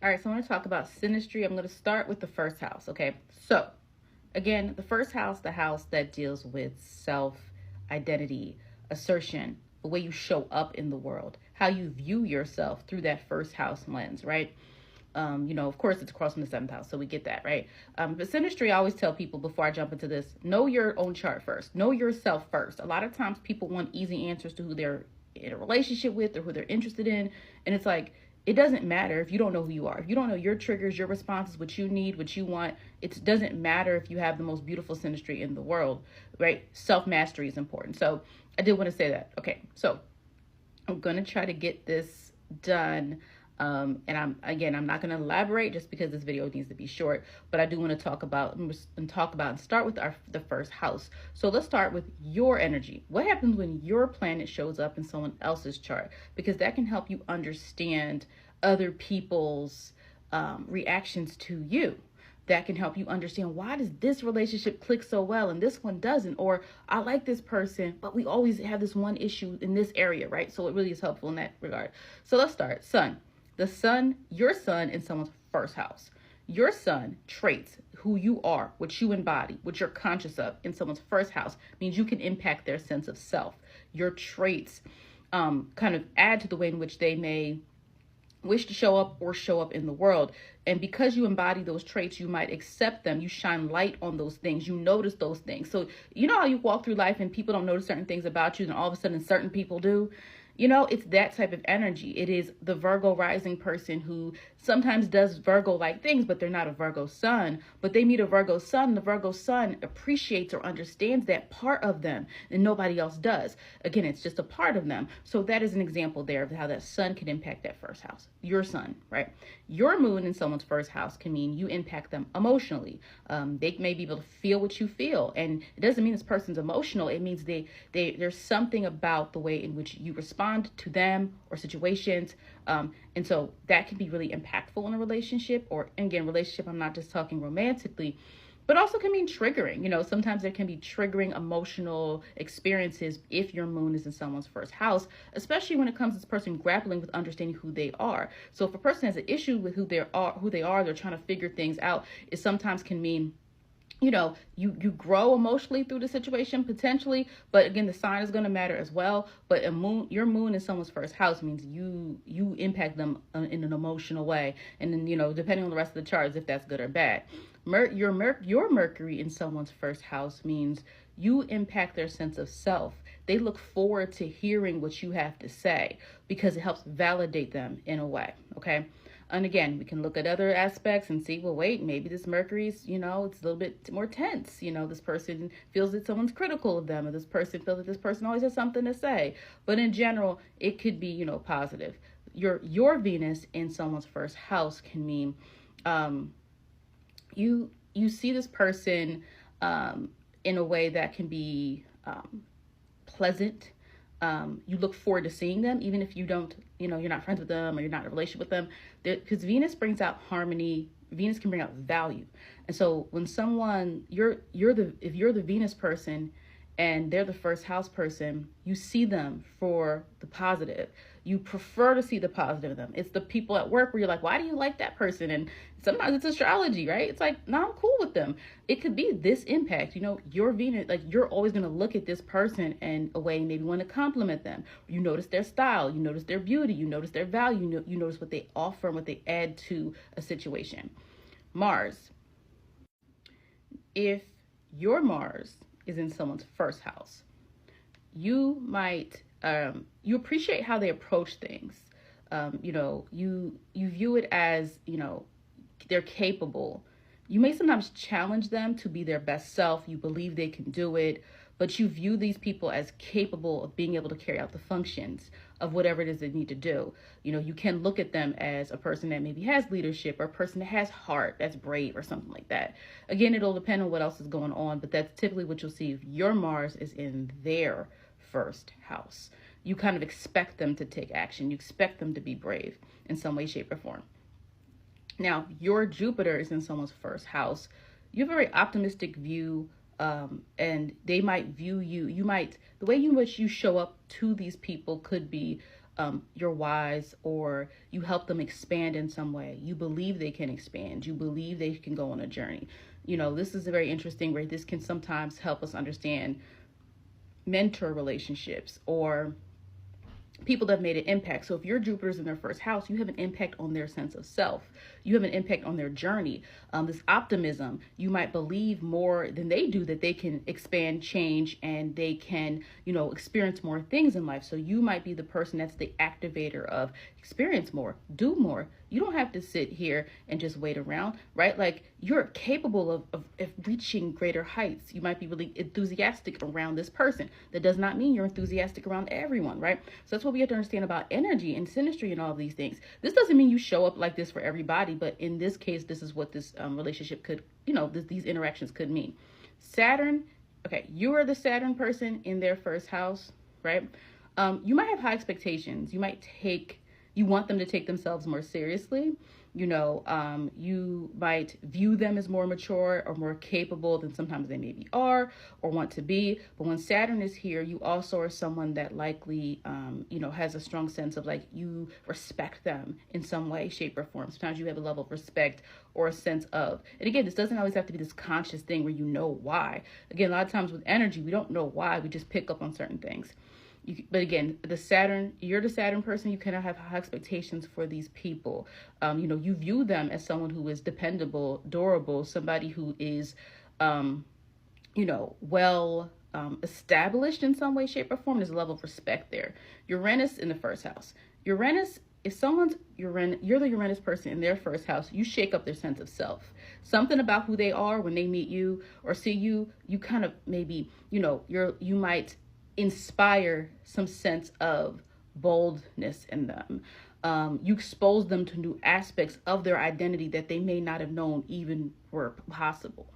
All right, so I want to talk about synastry. I'm going to start with the first house. Okay, so again, the first house, the house that deals with self identity, assertion, the way you show up in the world, how you view yourself through that first house lens, right? Of course, it's across from the seventh house, so we get that, right? But synastry, I always tell people before I jump into this, know your own chart first, know yourself first. A lot of times people want easy answers to who they're in a relationship with or who they're interested in, and it's like, it doesn't matter if you don't know who you are. If you don't know your triggers, your responses, what you need, what you want, it doesn't matter if you have the most beautiful synastry in the world, right? Self mastery is important. So I did want to say that. Okay, so I'm going to try to get this done. I'm not going to elaborate just because this video needs to be short, but I do want to talk about and start with the first house. So let's start with your energy. What happens when your planet shows up in someone else's chart? Because that can help you understand other people's reactions to you. That can help you understand, why does this relationship click so well and this one doesn't? Or I like this person, but we always have this one issue in this area, right? So it really is helpful in that regard. So let's start. Sun. The sun, your sun in someone's first house. Your sun traits, who you are, what you embody, what you're conscious of in someone's first house, means you can impact their sense of self. Your traits kind of add to the way in which they may wish to show up or show up in the world. And because you embody those traits, you might accept them. You shine light on those things. You notice those things. So you know how you walk through life and people don't notice certain things about you, and all of a sudden certain people do? It's that type of energy. It is the Virgo rising person who sometimes does Virgo-like things, but they're not a Virgo sun. But they meet a Virgo sun. The Virgo sun appreciates or understands that part of them, and nobody else does. Again, it's just a part of them. So that is an example there of how that sun can impact that first house. Your sun, right? Your moon in someone's first house can mean you impact them emotionally. They may be able to feel what you feel, and it doesn't mean this person's emotional. It means there's something about the way in which you respond to them or situations. And so that can be really impactful in a relationship, or again, relationship, I'm not just talking romantically, but also can mean triggering. Sometimes there can be triggering emotional experiences if your moon is in someone's first house, especially when it comes to this person grappling with understanding who they are. So if a person has an issue with who they are, they're trying to figure things out, it sometimes can mean you grow emotionally through the situation potentially, but again, the sign is going to matter as well. But your moon in someone's first house means you impact them in an emotional way, and then depending on the rest of the charts, if that's good or bad. Your Mercury in someone's first house means you impact their sense of self. They look forward to hearing what you have to say because it helps validate them in a way. Okay. And again, we can look at other aspects and see, well, wait, maybe this Mercury's, it's a little bit more tense. This person feels that someone's critical of them, or this person feels that this person always has something to say. But in general, it could be, positive. Your Venus in someone's first house can mean you see this person in a way that can be pleasant. You look forward to seeing them, even if you don't, you're not friends with them or you're not in a relationship with them, because Venus brings out harmony. Venus can bring out value. And so when someone, if you're the Venus person and they're the first house person, you see them for the positive. You prefer to see the positive of them. It's the people at work where you're like, why do you like that person? And sometimes it's astrology, right? It's like, no, I'm cool with them. It could be this impact. Your Venus, like, you're always going to look at this person in a way, maybe want to compliment them. You notice their style, you notice their beauty, you notice their value, you notice what they offer and what they add to a situation. Mars. If your Mars is in someone's first house, you might you appreciate how they approach things. You view it as they're capable. You may sometimes challenge them to be their best self. You believe they can do it, but you view these people as capable of being able to carry out the functions of whatever it is they need to do. You can look at them as a person that maybe has leadership, or a person that has heart, that's brave, or something like that. Again, it'll depend on what else is going on, but that's typically what you'll see if your Mars is in their first house. You kind of expect them to take action. You expect them to be brave in some way, shape, or form. Now, your Jupiter is in someone's first house. You have a very optimistic view, and they might view you. The way in which you show up to these people could be you're wise, or you help them expand in some way. You believe they can expand. You believe they can go on a journey. This is very interesting, right? This can sometimes help us understand mentor relationships or people that have made an impact. So if your Jupiter's in their first house, you have an impact on their sense of self. You have an impact on their journey. This optimism, you might believe more than they do that they can expand, change, and they can, experience more things in life. So you might be the person that's the activator of experience more, do more. You don't have to sit here and just wait around, right? Like, you're capable of reaching greater heights. You might be really enthusiastic around this person. That does not mean you're enthusiastic around everyone, right? So that's what we have to understand about energy and synastry and all of these things. This doesn't mean you show up like this for everybody, but in this case, this is what this relationship could, these interactions could mean. Saturn, okay, you are the Saturn person in their first house, right? You might have high expectations. You want them to take themselves more seriously. You might view them as more mature or more capable than sometimes they maybe are or want to be. But when Saturn is here, you also are someone that likely, has a strong sense of, like, you respect them in some way, shape, or form. Sometimes you have a level of respect or a sense of, and again, this doesn't always have to be this conscious thing where you know why. Again, a lot of times with energy, we don't know why. We just pick up on certain things. But again, you're the Saturn person. You cannot have high expectations for these people. You view them as someone who is dependable, durable, somebody who is, well established in some way, shape, or form. There's a level of respect there. Uranus in the first house. Uranus, if you're the Uranus person in their first house, you shake up their sense of self. Something about who they are when they meet you or see you, you kind of maybe, you might inspire some sense of boldness in them. You expose them to new aspects of their identity that they may not have known even were possible.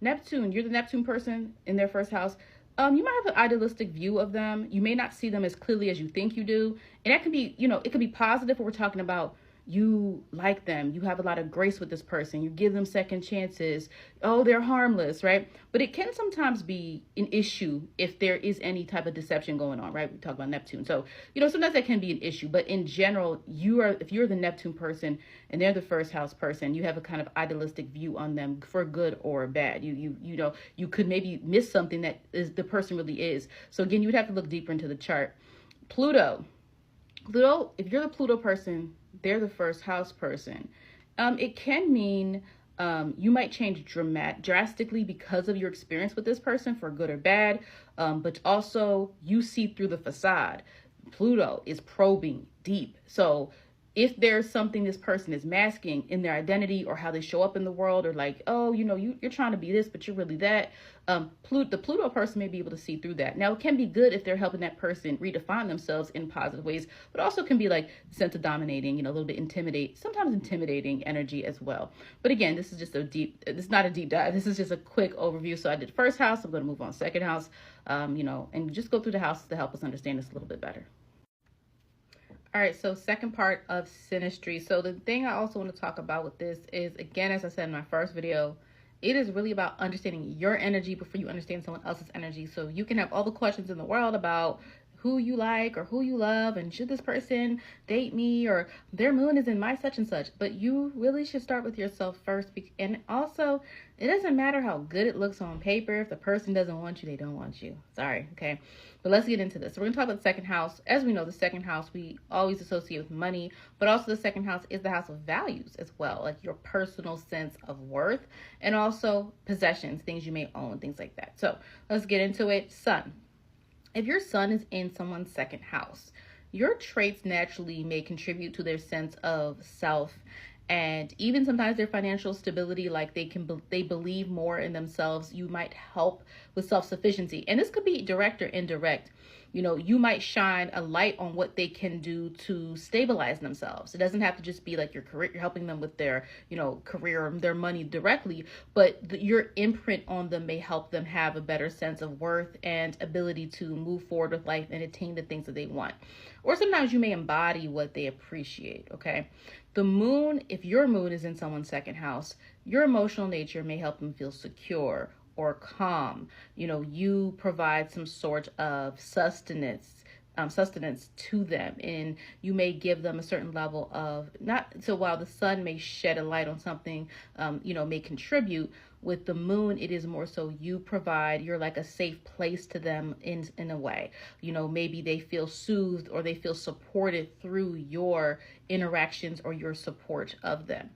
Neptune, you're the Neptune person in their first house. You might have an idealistic view of them. You may not see them as clearly as you think you do. And that can be, it could be positive if we're talking about you like them. You have a lot of grace with this person. You give them second chances. Oh, they're harmless, right? But it can sometimes be an issue if there is any type of deception going on, right? We talk about Neptune. So, sometimes that can be an issue. But in general, if you're the Neptune person and they're the first house person, you have a kind of idealistic view on them for good or bad. You could maybe miss something that is the person really is. So again, you would have to look deeper into the chart. Pluto, if you're the Pluto person, they're the first house person. It can mean you might change drastically because of your experience with this person, for good or bad. But also, you see through the facade. Pluto is probing deep. So if there's something this person is masking in their identity or how they show up in the world, or like, oh, you're trying to be this, but you're really that. The Pluto person may be able to see through that. Now, it can be good if they're helping that person redefine themselves in positive ways, but also can be like sense of dominating, a little bit sometimes intimidating energy as well. But again, this is just it's not a deep dive. This is just a quick overview. So I did first house. I'm going to move on second house, and just go through the houses to help us understand this a little bit better. All right, so second part of synastry. So the thing I also want to talk about with this is, again, as I said in my first video, it is really about understanding your energy before you understand someone else's energy. So you can have all the questions in the world about who you like or who you love, and should this person date me, or their moon is in my such and such. But you really should start with yourself first. And also, it doesn't matter how good it looks on paper. If the person doesn't want you, they don't want you. Sorry, okay? But let's get into this. So we're going to talk about the second house. As we know, the second house we always associate with money, but also the second house is the house of values as well, like your personal sense of worth, and also possessions, things you may own, things like that. So let's get into it. Sun. If your sun is in someone's second house, your traits naturally may contribute to their sense of self, and even sometimes their financial stability. Like they believe more in themselves. You might help with self-sufficiency, and this could be direct or indirect. You might shine a light on what they can do to stabilize themselves. It doesn't have to just be like your career. You're helping them with their, career or their money directly, but your imprint on them may help them have a better sense of worth and ability to move forward with life and attain the things that they want. Or sometimes you may embody what they appreciate, okay? The moon, if your moon is in someone's second house, your emotional nature may help them feel secure or calm. You provide some sort of sustenance sustenance to them, and you may give them a certain level of, not so while the sun may shed a light on something, may contribute. With the moon, it is more so you provide, you're like a safe place to them in a way. Maybe they feel soothed or they feel supported through your interactions or your support of them.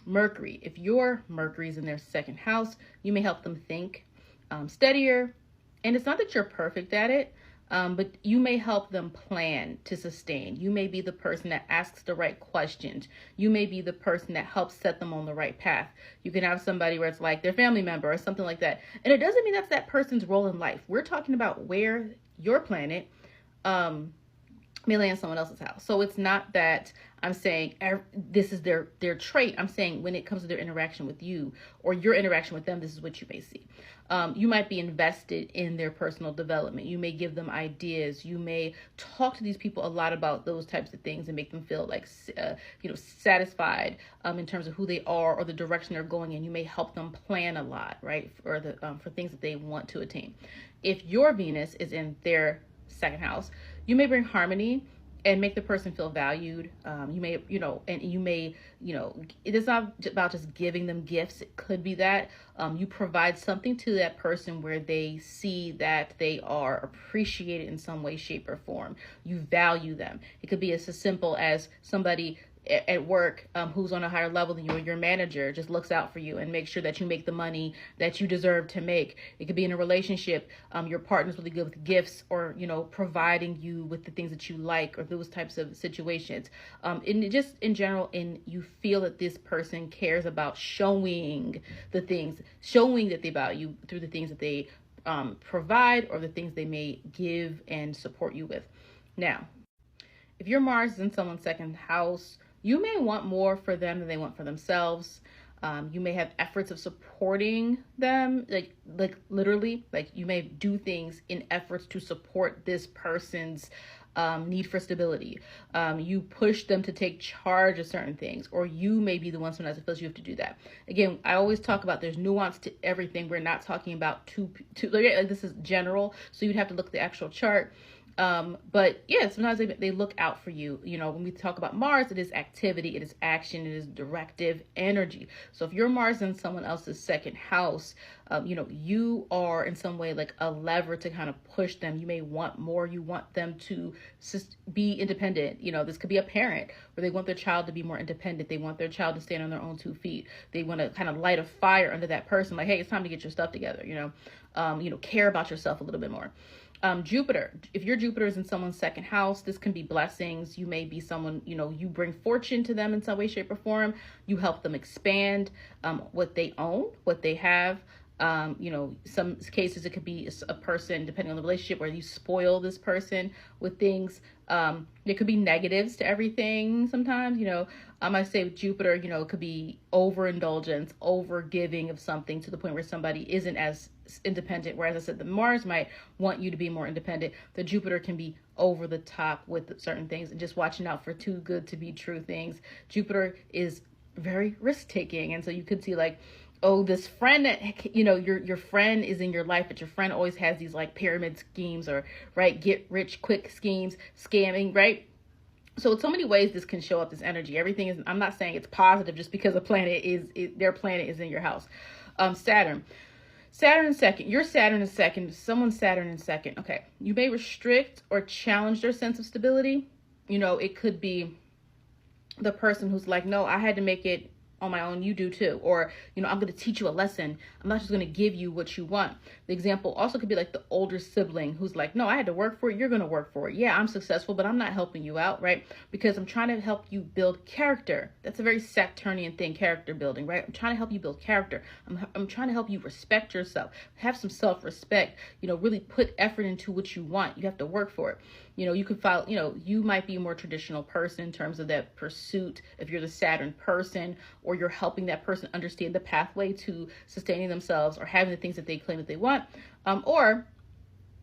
Mercury, if your Mercury is in their second house, you may help them think steadier. And it's not that you're perfect at it, but you may help them plan to sustain. You may be the person that asks the right questions. You may be the person that helps set them on the right path. You can have somebody where it's like their family member or something like that. And it doesn't mean that's that person's role in life. We're talking about where your planet may land someone else's house. So it's not that I'm saying this is their trait. I'm saying when it comes to their interaction with you or your interaction with them, this is what you may see. You might be invested in their personal development. You may give them ideas. You may talk to these people a lot about those types of things and make them feel like, satisfied in terms of who they are or the direction they're going in. You may help them plan a lot, right, for things that they want to attain. If your Venus is in their second house, you may bring harmony and make the person feel valued. You may, it is not about just giving them gifts. It could be that you provide something to that person where they see that they are appreciated in some way, shape, or form. You value them. It could be as simple as somebody at work who's on a higher level than you, or your manager just looks out for you and makes sure that you make the money that you deserve to make. It could be in a relationship, your partner's really good with gifts or providing you with the things that you like, or those types of situations. And just in general, you feel that this person cares about showing that they value through the things that they provide or the things they may give and support you with. Now, if your Mars is in someone's second house, you may want more for them than they want for themselves. You may have efforts of supporting them, like literally, like you may do things in efforts to support this person's need for stability. You push them to take charge of certain things, or you may be the one sometimes that feels you have to do that. Again, I always talk about there's nuance to everything. We're not talking about like this is general, so you'd have to look at the actual chart. But yeah, sometimes they look out for you. When we talk about Mars, it is activity, it is action, it is directive energy. So if your Mars in someone else's second house, you are in some way like a lever to kind of push them. You may want more. You want them to be independent. This could be a parent where they want their child to be more independent. They want their child to stand on their own 2 feet. They want to kind of light a fire under that person. Like, hey, it's time to get your stuff together. Care about yourself a little bit more. Jupiter, if your Jupiter is in someone's second house, this can be blessings. You may be someone, you bring fortune to them in some way, shape, or form. You help them expand what they own, what they have. Some cases it could be a person, depending on the relationship, where you spoil this person with things. There could be negatives to everything sometimes. I might say with Jupiter, it could be overindulgence, over giving of something to the point where somebody isn't as independent. Whereas I said the Mars might want you to be more independent. The Jupiter can be over the top with certain things and just watching out for too good to be true things. Jupiter is very risk taking, and so you could see like, oh, this friend that your friend is in your life, but your friend always has these like pyramid schemes or get rich quick schemes, scamming, right? So in so many ways this can show up, this energy. Everything is, I'm not saying it's positive just because a planet their planet is in your house. Saturn in second, your Saturn in second, someone's Saturn in second. Okay, you may restrict or challenge their sense of stability. It could be the person who's like, no, I had to make it on my own, you do too. Or, I'm going to teach you a lesson. I'm not just going to give you what you want. The example also could be like the older sibling who's like, no, I had to work for it. You're going to work for it. Yeah, I'm successful, but I'm not helping you out, right? Because I'm trying to help you build character. That's a very Saturnian thing, character building, right? I'm trying to help you build character. I'm trying to help you respect yourself, have some self-respect, really put effort into what you want. You have to work for it. You could file, you might be a more traditional person in terms of that pursuit if you're the Saturn person, or you're helping that person understand the pathway to sustaining themselves or having the things that they claim that they want. Or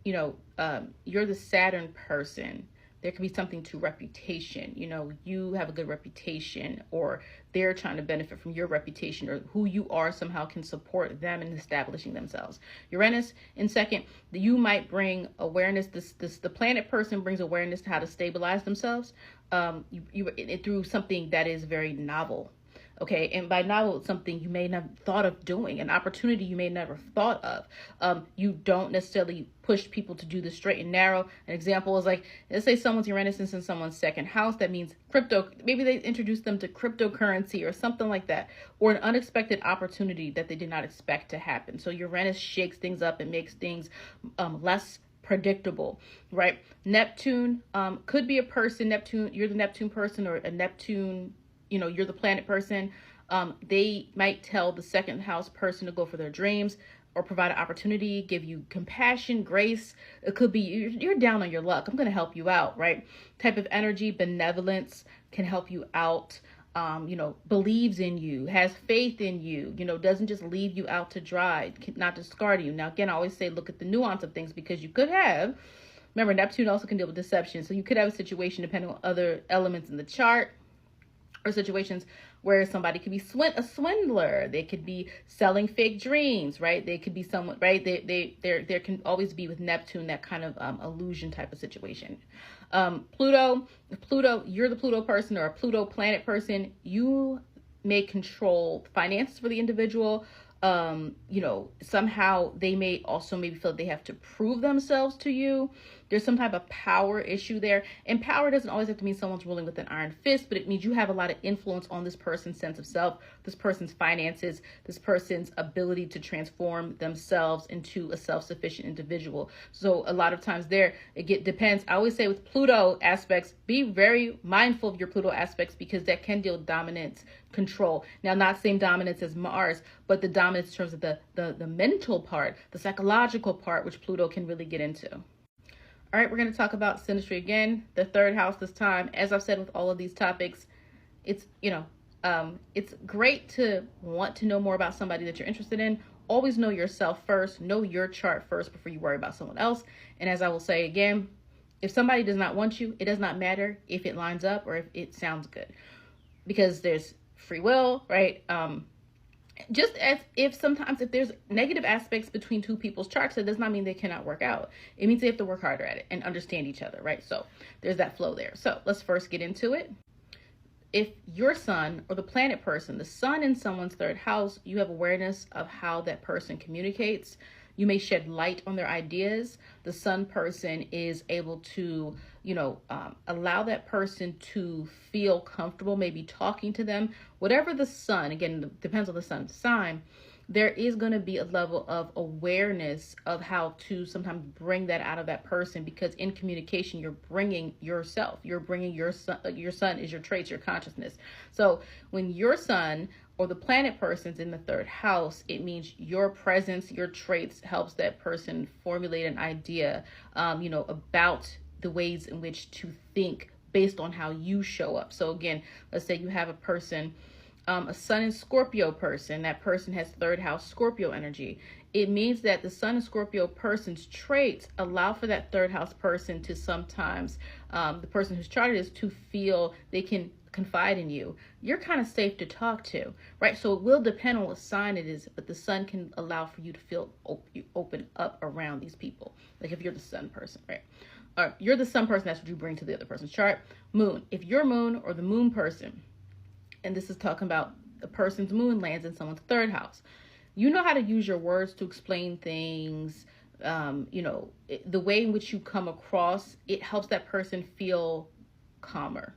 you're the Saturn person there could be something to reputation. You know, you have a good reputation, or they're trying to benefit from your reputation, or who you are somehow can support them in establishing themselves. Uranus in second, you might bring awareness. The planet person brings awareness to how to stabilize themselves through something that is very novel. Okay, and by novel, it's something you may not have thought of doing, an opportunity you may never thought of. You don't necessarily push people to do the straight and narrow. An example is like, let's say someone's Uranus in someone's second house. That means crypto. Maybe they introduce them to cryptocurrency or something like that, or an unexpected opportunity that they did not expect to happen. So Uranus shakes things up and makes things less predictable, right? Neptune could be a person. Neptune, you're the Neptune person, or a Neptune, you know, you're the planet person. They might tell the second house person to go for their dreams, or provide an opportunity, give you compassion, grace. It could be you're down on your luck. I'm going to help you out, right? Type of energy, benevolence can help you out. You know, believes in you, has faith in you, you know, doesn't just leave you out to dry, not discard you. Now, again, I always say look at the nuance of things, because you could have, remember, Neptune also can deal with deception. So you could have a situation depending on other elements in the chart, or situations where somebody could be a swindler. They could be selling fake dreams, right? They could be someone, right? There can always be with Neptune that kind of illusion type of situation. Pluto, you're the Pluto person or a Pluto planet person. You may control finances for the individual. You know, somehow they may also maybe feel they have to prove themselves to you. There's some type of power issue there. And power doesn't always have to mean someone's ruling with an iron fist, but it means you have a lot of influence on this person's sense of self, this person's finances, this person's ability to transform themselves into a self-sufficient individual. So a lot of times depends. I always say with Pluto aspects, be very mindful of your Pluto aspects, because that can deal with dominance, control. Now, not same dominance as Mars, but the dominance in terms of the mental part, the psychological part, which Pluto can really get into. All right, we're going to talk about Synastry again, the third house this time. As I've said with all of these topics, it's, you know, it's great to want to know more about somebody that you're interested in. Always know yourself first, know your chart first before you worry about someone else. And as I will say again, if somebody does not want you, it does not matter if it lines up or if it sounds good, because there's free will, right? Just as if sometimes if there's negative aspects between two people's charts, that does not mean they cannot work out. It means they have to work harder at it and understand each other, right? So there's that flow there. So let's first get into it. If your sun or the planet person, the sun in someone's third house, you have awareness of how that person communicates. You may shed light on their ideas. The sun person is able to, you know, allow that person to feel comfortable, maybe talking to them. Whatever the sun, again, depends on the sun's sign, there is going to be a level of awareness of how to sometimes bring that out of that person, because in communication, you're bringing yourself, you're bringing your sun is your traits, your consciousness. So when your sun or the planet person's in the third house, it means your presence, your traits helps that person formulate an idea, you know, about the ways in which to think based on how you show up. So again, let's say you have a person, a sun in Scorpio person, that person has third house Scorpio energy. It means that the sun in Scorpio person's traits allow for that third house person to sometimes, the person whose chart it is, to feel they can confide in you. You're kind of safe to talk to, right? So it will depend on what sign it is, but the sun can allow for you to feel you open up around these people. Like if you're the sun person, right? Or you're the sun person, that's what you bring to the other person's chart. Moon. If your moon or the moon person, and this is talking about the person's moon lands in someone's third house, you know how to use your words to explain things. You know, the way in which you come across, it helps that person feel calmer,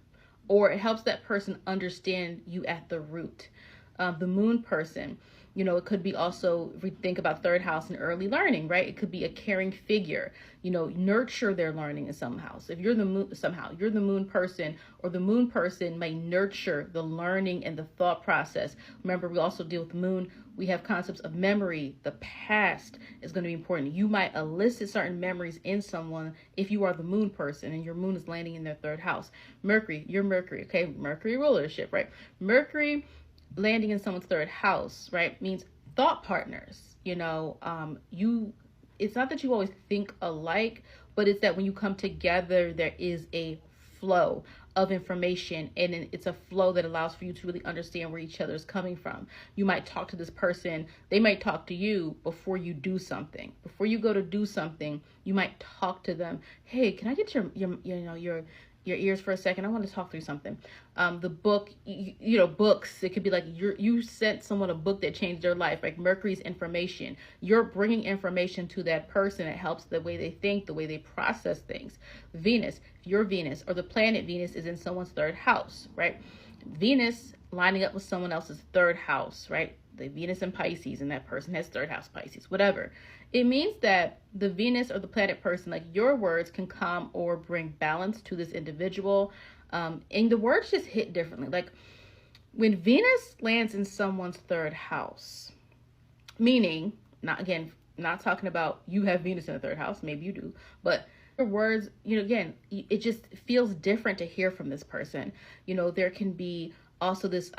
or it helps that person understand you at the root. The moon person, you know, it could be also, if we think about third house and early learning, right? It could be a caring figure, you know, nurture their learning in some house. If you're the moon, somehow you're the moon person, or the moon person may nurture the learning and the thought process. Remember, we also deal with the moon. We have concepts of memory. The past is going to be important. You might elicit certain memories in someone if you are the moon person and your moon is landing in their third house. Mercury, you're Mercury, okay? Mercury rulership, right? Mercury landing in someone's third house, right, means thought partners. You know, you it's not that you always think alike, but it's that when you come together, there is a flow of information, and it's a flow that allows for you to really understand where each other is coming from. You might talk to this person, they might talk to you before you do something. Before you go to do something, you might talk to them. Hey, can I get your ears for a second? I want to talk through something. The book, books, it could be like you sent someone a book that changed their life, like Mercury's information. You're bringing information to that person. It helps the way they think, the way they process things. Venus, your Venus or the planet Venus is in someone's third house, right? Venus lining up with someone else's third house, right? The Venus in Pisces, and that person has third house Pisces, whatever. It means that the Venus or the planet person, like your words, can calm or bring balance to this individual. And the words just hit differently. Like when Venus lands in someone's third house, meaning, not talking about you have Venus in the third house, maybe you do, but your words, again, it just feels different to hear from this person. There can be also this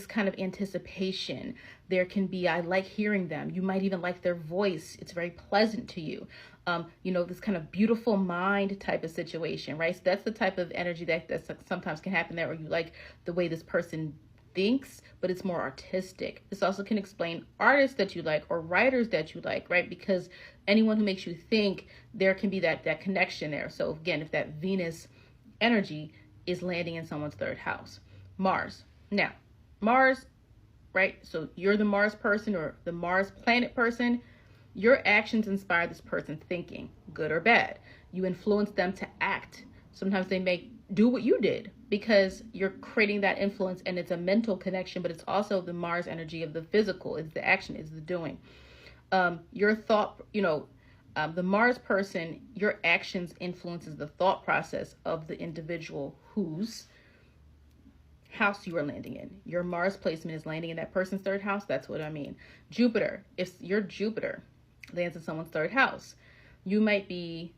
kind of anticipation. There can be, I like hearing them. You might even like their voice. It's very pleasant to you. This kind of beautiful mind type of situation, right? So that's the type of energy that sometimes can happen there, or you like the way this person thinks, but it's more artistic. This also can explain artists that you like or writers that you like, right? Because anyone who makes you think, there can be that connection there. So again, if that Venus energy is landing in someone's third house. Mars. Now, Mars, right? So you're the Mars person or the Mars planet person. Your actions inspire this person's thinking, good or bad. You influence them to act. Sometimes they may do what you did because you're creating that influence, and it's a mental connection, but it's also the Mars energy of the physical. It's the action, it's the doing. Your thought, the Mars person, your actions influences the thought process of the individual whose house you are landing in. Your Mars placement is landing in that person's third house. That's what I mean. Jupiter, if your Jupiter lands in someone's third house, you might be,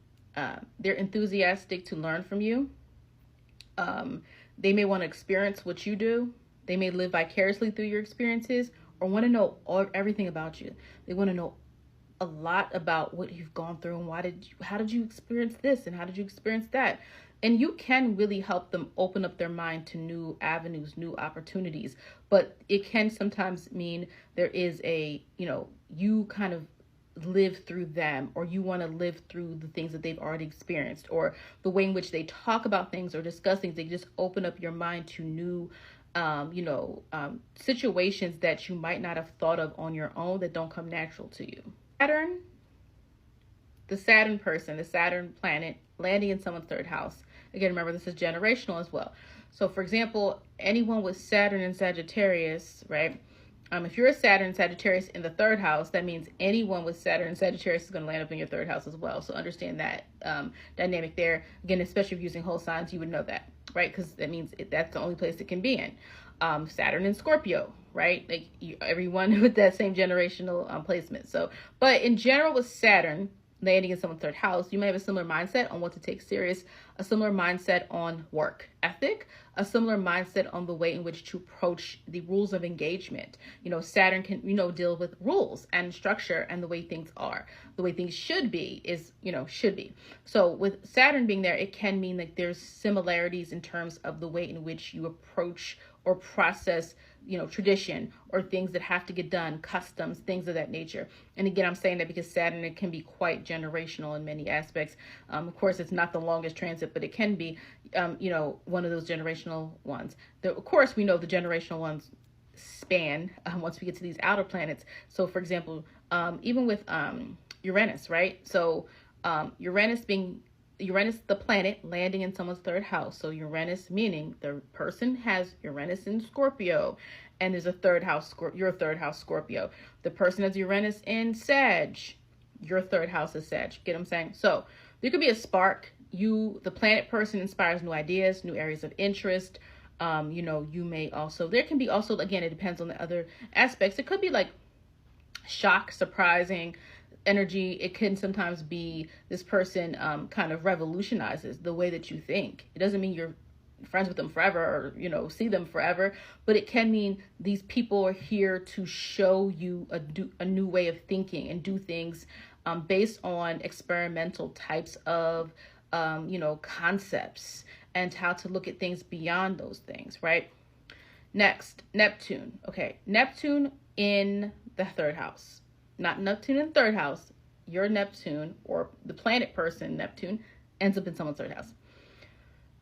they're enthusiastic to learn from you. They may want to experience what you do. They may live vicariously through your experiences or want to know everything about you. They want to know a lot about what you've gone through and how did you experience this and how did you experience that? And you can really help them open up their mind to new avenues, new opportunities. But it can sometimes mean there is you kind of live through them, or you want to live through the things that they've already experienced, or the way in which they talk about things or discuss things. They just open up your mind to new situations that you might not have thought of on your own, that don't come natural to you. Saturn, the Saturn person, the Saturn planet landing in someone's third house. Again, remember, this is generational as well. So for example, anyone with Saturn and Sagittarius, right? If you're a Saturn and Sagittarius in the third house, that means anyone with Saturn and Sagittarius is going to land up in your third house as well. So understand that dynamic there. Again, especially if you're using whole signs, you would know that, right? Because that means that's the only place it can be in. Saturn and Scorpio, right? Like everyone with that same generational placement. So, but in general with Saturn landing in someone's third house, you may have a similar mindset on what to take serious, a similar mindset on work ethic, a similar mindset on the way in which to approach the rules of engagement. Saturn can, deal with rules and structure and the way things are. The way things should be is, should be. So with Saturn being there, it can mean that there's similarities in terms of the way in which you approach or process, tradition or things that have to get done, customs, things of that nature. And again, I'm saying that because Saturn, it can be quite generational in many aspects. Of course, it's not the longest transit, but it can be, one of those generational ones. Of course, we know the generational ones span once we get to these outer planets. So for example, even with Uranus, right? So Uranus, the planet, landing in someone's third house. So Uranus, meaning the person has Uranus in Scorpio, and there's a third house, your third house Scorpio. The person has Uranus in Sag, your third house is Sag. Get what I'm saying? So there could be a spark. The planet person inspires new ideas, new areas of interest. You may also, there can be also, again, it depends on the other aspects. It could be like shock, surprising energy. It can sometimes be this person kind of revolutionizes the way that you think. It doesn't mean you're friends with them forever or see them forever, but it can mean these people are here to show you a new way of thinking and do things based on experimental types of, concepts, and how to look at things beyond those things, right? Next, Neptune. Okay, Neptune in the third house. Not Neptune in the third house. Your Neptune, or the planet person, Neptune, ends up in someone's third house.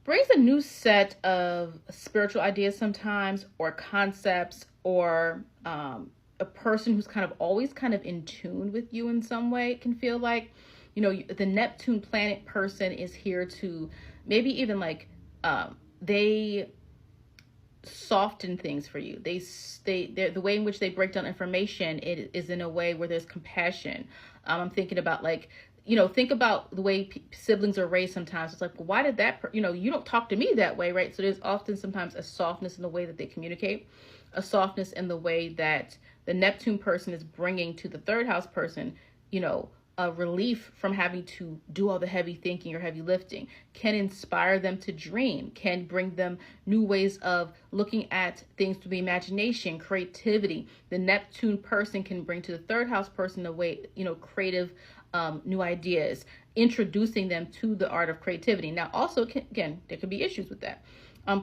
Brings a new set of spiritual ideas sometimes, or concepts, or a person who's kind of always kind of in tune with you in some way. It can feel like, the Neptune planet person is here to maybe even like, they soften things for you. The way in which they break down information, it is in a way where there's compassion. I'm thinking about like, think about the way siblings are raised sometimes. It's like, well, why did that, you don't talk to me that way, right? So there's often sometimes a softness in the way that they communicate, a softness in the way that the Neptune person is bringing to the third house person, a relief from having to do all the heavy thinking or heavy lifting, can inspire them to dream, can bring them new ways of looking at things through the imagination, creativity. The Neptune person can bring to the third house person a way, creative, new ideas, introducing them to the art of creativity. Now, also, again, there could be issues with that.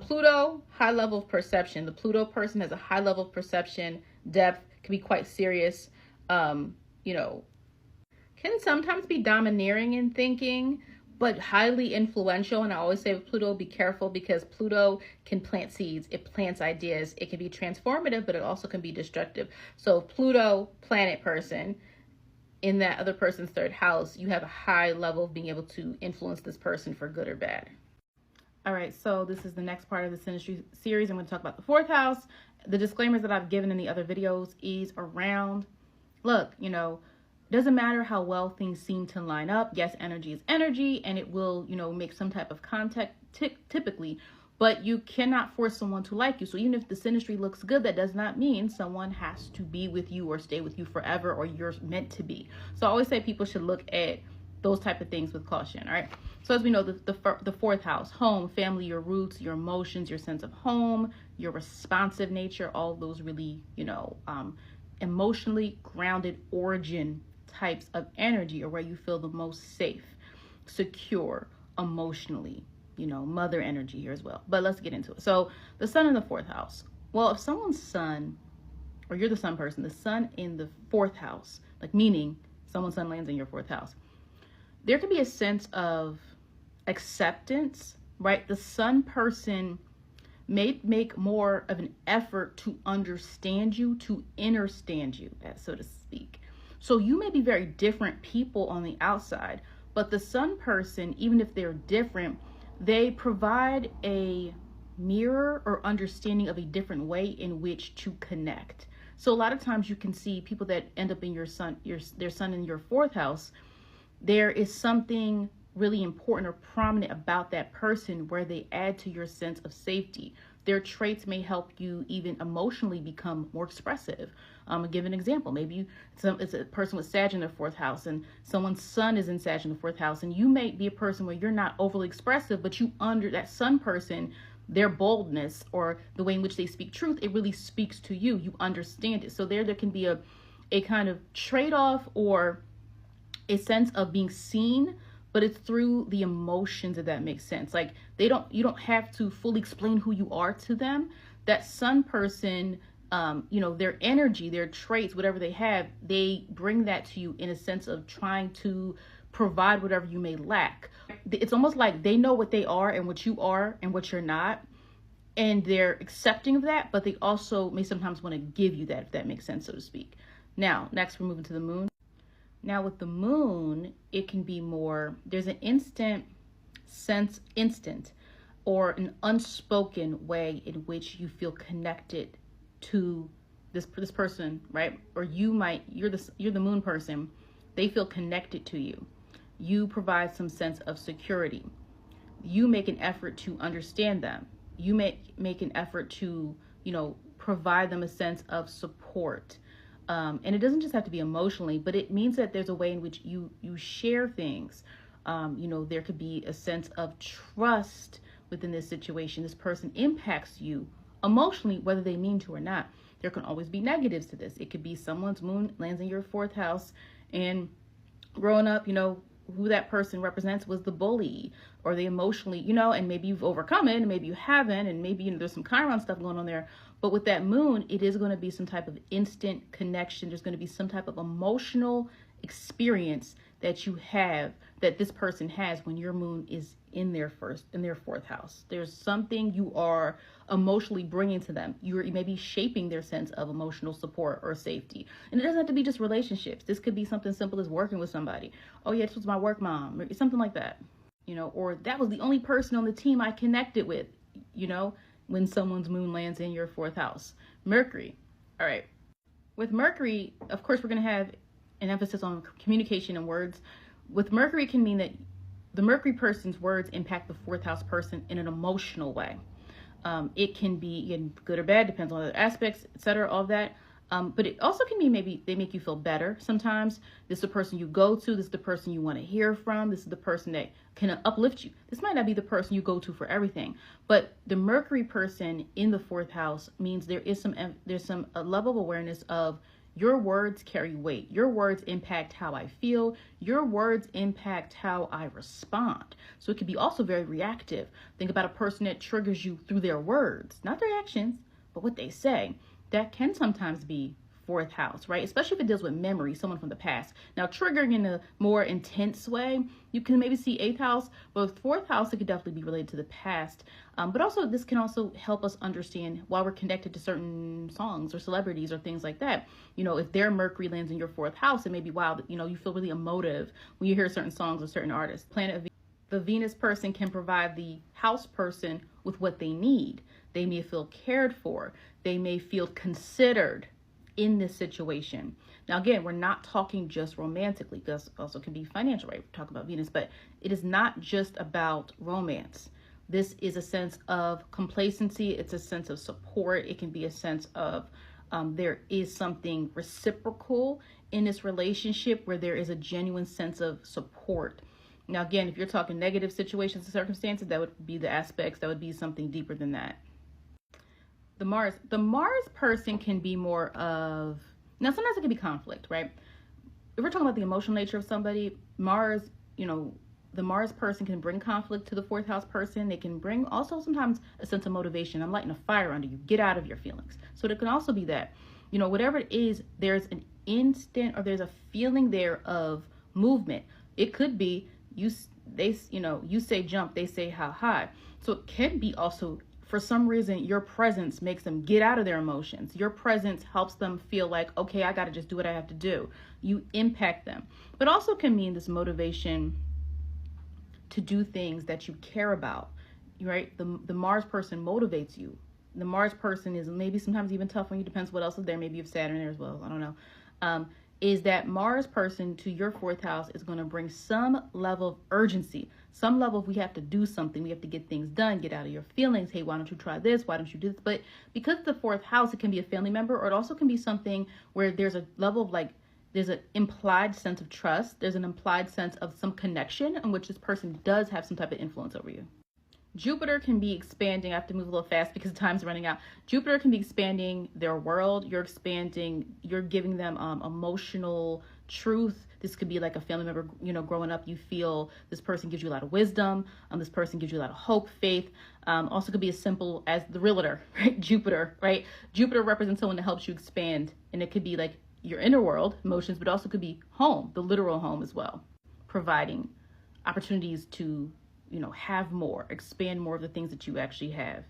Pluto, high level of perception. The Pluto person has a high level of perception, depth, can be quite serious, can sometimes be domineering in thinking, but highly influential. And I always say with Pluto, be careful, because Pluto can plant seeds. It plants ideas. It can be transformative, but it also can be destructive. So Pluto, planet person, in that other person's third house, you have a high level of being able to influence this person for good or bad. All right, so this is the next part of the Synastry series. I'm going to talk about the fourth house. The disclaimers that I've given in the other videos is around, look, doesn't matter how well things seem to line up. Yes, energy is energy, and it will, make some type of contact typically, but you cannot force someone to like you. So even if the synastry looks good, that does not mean someone has to be with you or stay with you forever, or you're meant to be. So I always say people should look at those type of things with caution. All right. So as we know, the fourth house, home, family, your roots, your emotions, your sense of home, your responsive nature, all those really, emotionally grounded origin types of energy, or where you feel the most safe, secure, emotionally, mother energy here as well. But let's get into it. So the sun in the fourth house. Well, if someone's sun, or you're the sun person, the sun in the fourth house, like meaning someone's sun lands in your fourth house, there can be a sense of acceptance, right? The sun person may make more of an effort to understand you, to understand you, so to speak. So you may be very different people on the outside, but the sun person, even if they're different, they provide a mirror or understanding of a different way in which to connect. So a lot of times you can see people that end up in their sun in your fourth house, there is something really important or prominent about that person where they add to your sense of safety. Their traits may help you even emotionally become more expressive. I'll give an example. Maybe it's a person with Sag in their fourth house, and someone's sun is in Sag in the fourth house, and you may be a person where you're not overly expressive, but you under that sun person, their boldness or the way in which they speak truth, it really speaks to you. You understand it. So there can be a kind of trade-off or a sense of being seen, but it's through the emotions, if that makes sense. Like you don't have to fully explain who you are to them. That sun person, their energy, their traits, whatever they have, they bring that to you in a sense of trying to provide whatever you may lack. It's almost like they know what they are and what you are and what you're not, and they're accepting of that, but they also may sometimes want to give you that, if that makes sense, so to speak. Now, next we're moving to the moon. Now with the moon, it can be more, there's an instant or an unspoken way in which you feel connected to this person, right? Or you're the moon person. They feel connected to you. You provide some sense of security. You make an effort to understand them. You make an effort to, provide them a sense of support. And it doesn't just have to be emotionally, but it means that there's a way in which you share things. There could be a sense of trust within this situation. This person impacts you emotionally, whether they mean to or not. There can always be negatives to this. It could be someone's moon lands in your fourth house, and growing up, who that person represents was the bully or the emotionally, and maybe you've overcome it and maybe you haven't, and maybe there's some Chiron stuff going on there. But with that moon, it is going to be some type of instant connection. There's going to be some type of emotional experience that you have, that this person has when your moon is in their fourth house. There's something you are emotionally bringing to them. You're maybe shaping their sense of emotional support or safety. And it doesn't have to be just relationships. This could be something simple as working with somebody. Oh yeah, this was my work mom, or something like that. Or that was the only person on the team I connected with, when someone's moon lands in your fourth house. Mercury. All right. With Mercury, of course, we're going to have an emphasis on communication and words. With Mercury, it can mean that the Mercury person's words impact the fourth house person in an emotional way. It can be, again, good or bad, depends on other aspects, etc., all of that. But it also can mean maybe they make you feel better sometimes. This is the person you go to. This is the person you want to hear from. This is the person that can uplift you. This might not be the person you go to for everything. But the Mercury person in the fourth house means there's a level of awareness of your words carry weight. Your words impact how I feel. Your words impact how I respond. So it can be also very reactive. Think about a person that triggers you through their words, not their actions, but what they say. That can sometimes be fourth house, right? Especially if it deals with memory, someone from the past. Now, triggering in a more intense way, you can maybe see eighth house, but with fourth house, it could definitely be related to the past. But also, this can also help us understand why we're connected to certain songs or celebrities or things like that. If their Mercury lands in your fourth house, it may be wild. You feel really emotive when you hear certain songs or certain artists. The Venus person can provide the house person with what they need. They may feel cared for. They may feel considered in this situation. Now, again, we're not talking just romantically, because also can be financial, right? We're talking about Venus, but it is not just about romance. This is a sense of complacency. It's a sense of support. It can be a sense of there is something reciprocal in this relationship where there is a genuine sense of support. Now, again, if you're talking negative situations and circumstances, that would be the aspects. That would be something deeper than that. The Mars person can be more of, now sometimes it can be conflict, right? If we're talking about the emotional nature of somebody, Mars, the Mars person can bring conflict to the fourth house person. They can bring also sometimes a sense of motivation. I'm lighting a fire under you. Get out of your feelings. So it can also be that, whatever it is, there's an instant or there's a feeling there of movement. It could be you say jump, they say how high. So it can be also, for some reason, your presence makes them get out of their emotions. Your presence helps them feel like, okay, I got to just do what I have to do. You impact them. But also can mean this motivation to do things that you care about, right? The Mars person motivates you. The Mars person is maybe sometimes even tough on you. Depends what else is there. Maybe you have Saturn there as well. I don't know. Is that Mars person to your fourth house is going to bring some level of urgency, some level of we have to do something, we have to get things done, get out of your feelings. Hey, why don't you try this? Why don't you do this? But because the fourth house, it can be a family member, or it also can be something where there's a level of there's an implied sense of trust. There's an implied sense of some connection in which this person does have some type of influence over you. Jupiter can be expanding. I have to move a little fast because time's running out. Jupiter can be expanding their world. You're giving them emotional truth. This could be like a family member, growing up, you feel this person gives you a lot of wisdom. This person gives you a lot of hope, faith. Also could be as simple as the realtor, right? Jupiter, right? Jupiter represents someone that helps you expand. And it could be like your inner world, emotions, but also could be home, the literal home as well. Providing opportunities to have more, expand more of the things that you actually have.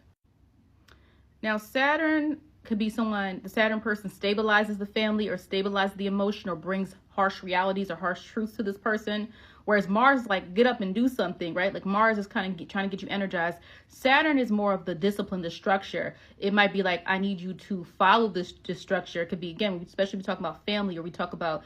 Now, Saturn could be the Saturn person stabilizes the family or stabilizes the emotion or brings harsh realities or harsh truths to this person. Whereas Mars is like, get up and do something, right? Like Mars is kind of trying to get you energized. Saturn is more of the discipline, the structure. It might be like, I need you to follow this structure. It could be, again, especially we talk about family, or we talk about,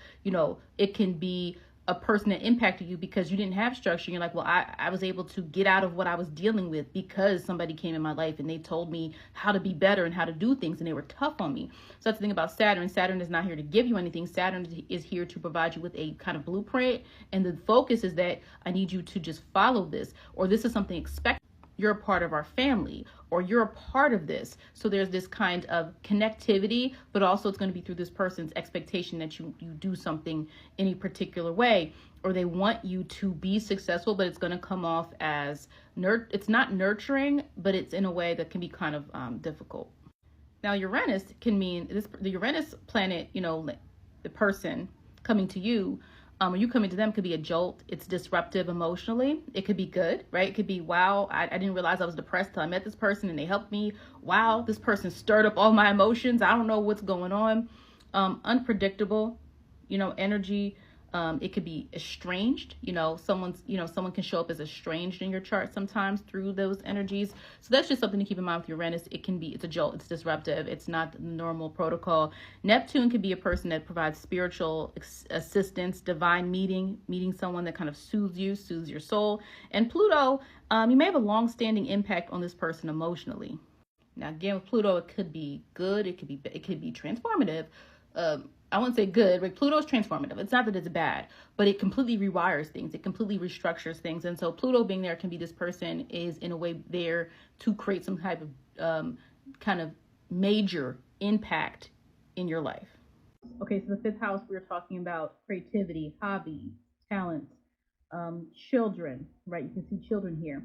it can be a person that impacted you because you didn't have structure. You're like, well, I was able to get out of what I was dealing with because somebody came in my life and they told me how to be better and how to do things, and they were tough on me. So that's the thing about Saturn. Saturn is not here to give you anything. Saturn is here to provide you with a kind of blueprint, and the focus is that I need you to just follow this, or this is something expected. you're a part of our family, or you're a part of this. So there's this kind of connectivity, but also it's going to be through this person's expectation that you do something in a particular way, or they want you to be successful, but it's going to come off as it's not nurturing, but it's in a way that can be kind of difficult. Now, Uranus can mean this, the Uranus planet, the person coming to you, when you coming to them, could be a jolt. It's disruptive emotionally. It could be good, right? It could be, wow, I didn't realize I was depressed till I met this person and they helped me. Wow, this person stirred up all my emotions. I don't know what's going on. Unpredictable, energy. It could be estranged. Someone can show up as estranged in your chart sometimes through those energies. So that's just something to keep in mind with Uranus. It's a jolt. It's disruptive. It's not the normal protocol. Neptune could be a person that provides spiritual assistance, divine meeting someone that kind of soothes your soul. And Pluto, you may have a long-standing impact on this person emotionally. Now, again, with Pluto, it could be good. It could be transformative. I wouldn't say good, but Pluto is transformative. It's not that it's bad, but it completely rewires things. It completely restructures things. And so Pluto being there can be this person is in a way there to create some type of kind of major impact in your life. Okay, so the fifth house, we were talking about creativity, hobbies, talents, children, right? You can see children here.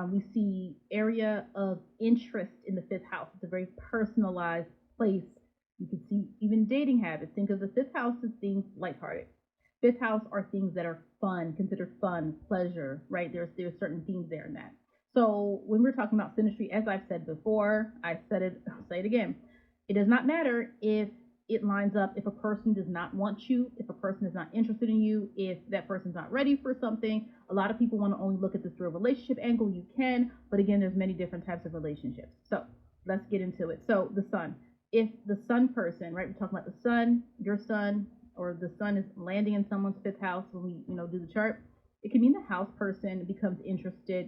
We see area of interest in the fifth house. It's a very personalized place. You can see even dating habits. Think of the fifth house as things lighthearted. Fifth house are things that are fun, considered fun, pleasure, right? There's certain themes there in that. So when we're talking about synastry, as I've said before, I'll say it again. It does not matter if it lines up, if a person does not want you, if a person is not interested in you, if that person's not ready for something. A lot of people want to only look at this through a relationship angle. You can, but again, there's many different types of relationships. So let's get into it. So the sun. If the sun person, right, we're talking about the sun, your sun, or the sun is landing in someone's fifth house when we, do the chart, it can mean the house person becomes interested,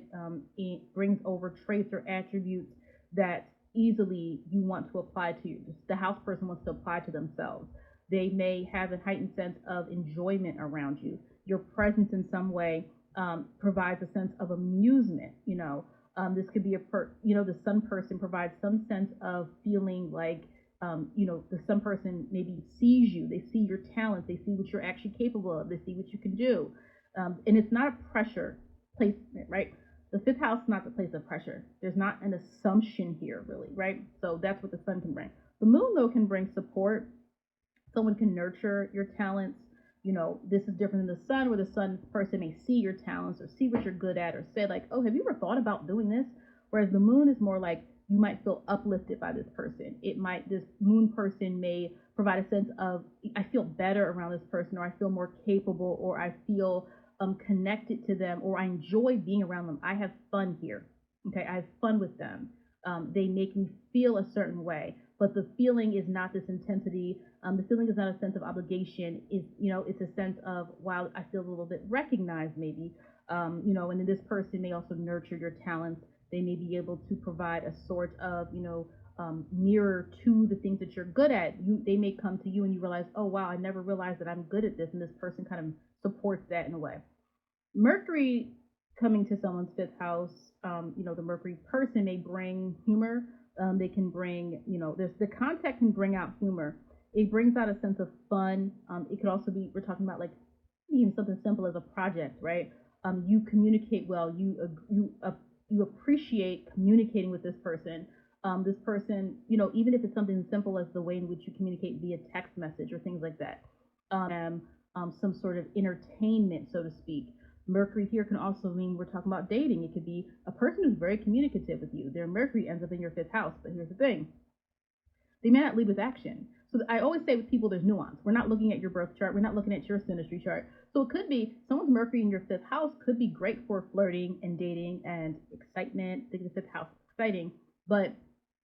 it brings over traits or attributes that easily you want to apply to you. The house person wants to apply to themselves. They may have a heightened sense of enjoyment around you. Your presence in some way provides a sense of amusement, this could be the sun person provides some sense of feeling like, the sun person maybe sees you, they see your talents, they see what you're actually capable of, they see what you can do. And it's not a pressure placement, right? The fifth house is not the place of pressure. There's not an assumption here, really, right? So that's what the sun can bring. The moon, though, can bring support. Someone can nurture your talents. This is different than the sun, where the sun person may see your talents or see what you're good at or say like, oh, have you ever thought about doing this? Whereas the moon is more like you might feel uplifted by this person. This moon person may provide a sense of, I feel better around this person, or I feel more capable, or I feel connected to them, or I enjoy being around them. I have fun here. Okay, I have fun with them. They make me feel a certain way, but the feeling is not this intensity. The feeling is not a sense of obligation. It's a sense of, wow, I feel a little bit recognized maybe, and then this person may also nurture your talents. They may be able to provide a sort of, mirror to the things that you're good at. They may come to you and you realize, oh, wow, I never realized that I'm good at this. And this person kind of supports that in a way. Mercury coming to someone's fifth house, the Mercury person may bring humor. They can bring, the contact can bring out humor. It brings out a sense of fun. It could also be, we're talking about like even something simple as a project, right? You communicate well. You appreciate communicating with this person. This person, even if it's something simple as the way in which you communicate via text message or things like that. Some sort of entertainment, so to speak. Mercury here can also mean we're talking about dating. It could be a person who's very communicative with you. Their Mercury ends up in your fifth house, but here's the thing. They may not lead with action. So I always say with people, there's nuance. We're not looking at your birth chart. We're not looking at your synastry chart. So it could be someone's Mercury in your fifth house could be great for flirting and dating and excitement. Think of the fifth house exciting, but